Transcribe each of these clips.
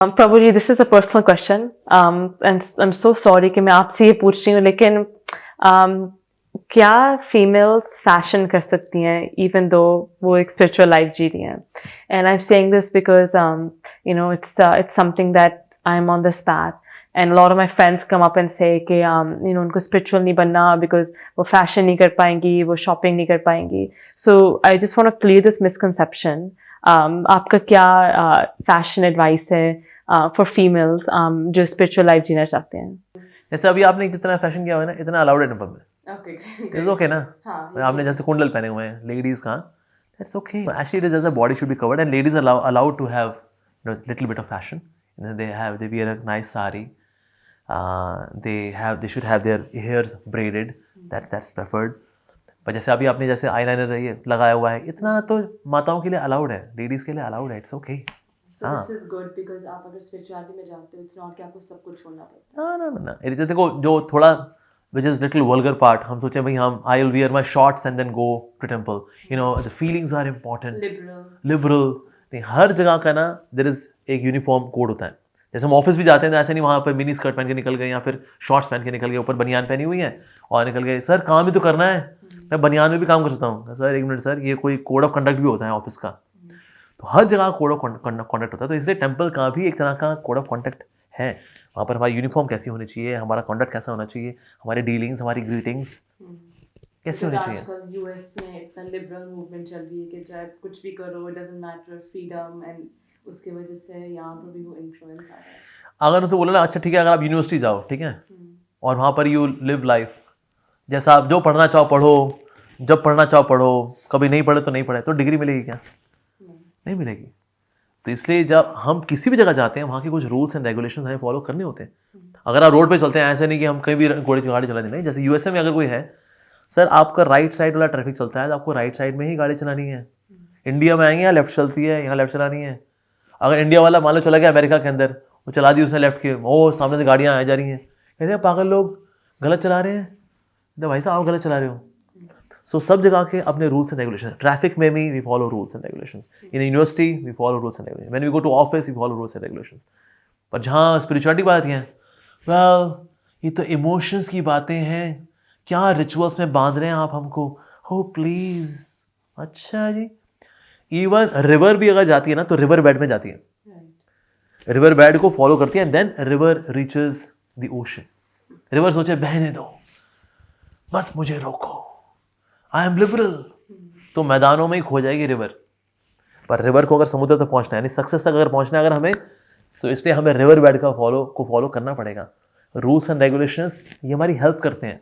Prabhu ji, this is a personal question and I am so sorry कि मैं आपसे ये पूछ रही हूँ, लेकिन क्या फीमेल्स फैशन कर सकती हैं इवन दो वो एक स्पिरिचुअल लाइफ जी रही हैं? And I am saying this because it's something that I'm on this path, and a lot of my friends come up and say कि उनको स्पिरिचुअल नहीं बनना बिकॉज़ वो फैशन नहीं कर पाएंगी, वो शॉपिंग नहीं कर पाएंगी. So I just want to clear this misconception. आपका क्या फैशन एडवाइस है फॉर फीमेल्स जो स्पिरिचुअल लाइफ जीना चाहते हैं? जैसे अभी आपने जितना फैशन किया हुआ है ना, इतना अलाउड है टेम्पल में. ओके, इट्स ओके ना. हाँ, आपने जैसे कुंडल पहने हुए हैं लेडीज का, that's okay. Actually it is as a body should be covered and ladies allowed to have little bit of fashion. They wear a nice sari. They should have their hairs braided. That's preferred. पर जैसे अभी आपने जैसे eyeliner ये लगाया हुआ है, इतना तो माताओं के लिए अलाउड है, लेडीज के लिए अलाउड है. It's okay. So this is good because आप अगर spirituality में जाते हो, it's not कि आपको सब कुछ छोड़ना पड़ता ना ना ना. देखो जो थोड़ा which is little vulgar part, हम सोचे भाई हम I will wear my shorts and then go to temple. The feelings are important. है. Liberal. नहीं, हर जगह का ना there is एक यूनिफॉर्म कोड होता है. जैसे हम ऑफिस भी जाते हैं तो ऐसे नहीं वहाँ पर मिनी स्कर्ट पहन के निकल गए या फिर शॉर्ट्स पहन के निकल गए, ऊपर बनियान पहनी हुई है और निकल गए. सर काम भी तो करना है, मैं बनियान में भी काम कर सकता हूँ. सर एक मिनट सर, ये कोई कोड ऑफ कंडक्ट भी होता है ऑफिस का. तो हर जगह कोड ऑफ कॉन्डक्ट होता है. तो इसलिए टेम्पल का भी एक तरह का कोड ऑफ कॉन्डक्ट है. वहाँ पर हमारी यूनिफॉर्म कैसी होनी चाहिए, हमारा कॉन्डक्ट कैसा होना चाहिए, हमारी डीलिंग्स, हमारी ग्रीटिंग्स कैसी होनी चाहिए. आजकल यूएस में इतना लिबरल मूवमेंट चल रही है कि चाहे कुछ भी करो, it doesn't matter, freedom, and उसकी वजह से यहाँ पर भी वो इन्फ्लुएंस आ रहा है. अगर उनसे बोला ना, अच्छा ठीक है, अगर आप यूनिवर्सिटी जाओ, ठीक है, और वहाँ पर यू लिव लाइफ जैसा आप जो पढ़ना चाहो पढ़ो, जब पढ़ना चाहो पढ़ो, कभी नहीं पढ़े तो नहीं पढ़े, तो डिग्री मिलेगी क्या? नहीं मिलेगी. तो इसलिए जब हम किसी भी जगह जाते हैं, वहाँ के कुछ रूल्स एंड रेगुलेशंस हमें फॉलो करने होते हैं. अगर आप रोड पे चलते हैं, ऐसे नहीं कि हम कहीं भी गाड़ी चला दें. नहीं, जैसे यूएसए में अगर कोई है, सर आपका राइट साइड वाला ट्रैफिक चलता है तो आपको राइट साइड में ही गाड़ी चलानी है. इंडिया में आएंगे यहाँ लेफ्ट चलती है, यहाँ लेफ्ट चलानी है. अगर इंडिया वाला मान लो चला गया अमेरिका के अंदर, वो चला दी उसने लेफ्ट के, ओ सामने से गाड़ियाँ आ जा रही हैं, कहते हैं पागल लोग गलत चला रहे हैं. तो भाई साहब आप गलत चला रहे हो. सो सब जगह के अपने रूल्स एंड रेगुलेशन. ट्रैफिक में भी we follow rules and regulations. In university we follow rules and regulation. When we go to office we follow rules and regulations. पर जहाँ स्पिरिचुअलिटी बात है, वेल ये तो इमोशंस की बातें हैं, क्या रिचुअल्स में बांध रहे हैं आप हमको. हो प्लीज. अच्छा जी. इवन रिवर भी अगर जाती है ना, तो रिवर बेड में जाती है, रिवर बेड को फॉलो करती है, and then river reaches the ocean. River सोचे बहने दो, मत मुझे रोको, आई एम लिबरल. तो मैदानों में ही खो जाएगी रिवर. पर रिवर को अगर समुद्र तक पहुंचना है, यानी सक्सेस तक अगर पहुंचना है अगर हमें, तो इसलिए हमें रिवर बेड का फॉलो करना पड़ेगा. रूल्स एंड रेगुलेशंस ये हमारी हेल्प करते हैं.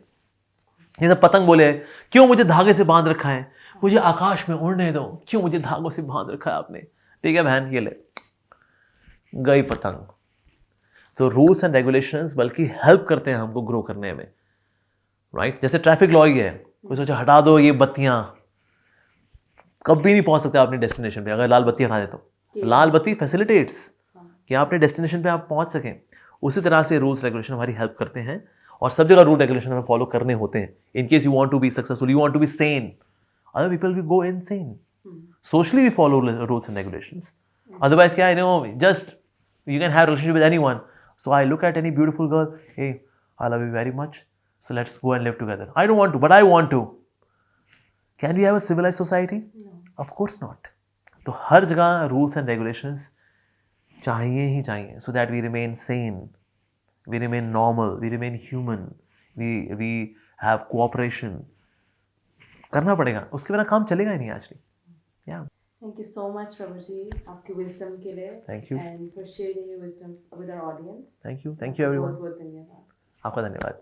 जैसे पतंग बोले, क्यों मुझे धागे से बांध रखा है, मुझे आकाश में उड़ने दो, क्यों मुझे धागों से बांध रखा है आपने. ठीक है बहन, ये ले गई पतंग. तो रूल्स एंड रेगुलेशंस बल्कि हेल्प करते हैं हमको ग्रो करने में. राइट. जैसे ट्रैफिक लॉ ही है, कोई सोचा हटा दो ये बत्तियां, कभी नहीं पहुंच सकते अपने डेस्टिनेशन पे अगर लाल बत्ती हटा दे. तो लाल बत्ती फैसिलिटेट्स कि आप अपने डेस्टिनेशन पे आप पहुंच सकें. उसी तरह से रूल्स रेगुलेशन हमारी हेल्प करते हैं, और सब जगह रूल रेगुलेशन हमें फॉलो करने होते हैं. In case you want to be successful, you want to be sane, other people will go insane. Socially we follow rules and regulations. Otherwise क्या है, just you can have a relationship with anyone. So I look at any beautiful girl, hey, I love you very much, so let's go and live together. I don't want to, but I want to. Can we have a civilized society? No. Of course not. तो हर जगह rules and regulations चाहिए ही चाहिए, so that we remain sane, we remain normal, we remain human, we have cooperation. करना पड़ेगा, उसके बिना काम चलेगा ही नहीं actually. Yeah. Thank you so much, Prabhuji, आपकी wisdom के लिए. Thank you. And for sharing your wisdom with our audience. Thank you everyone. बहुत बहुत धन्यवाद. आपका धन्यवाद.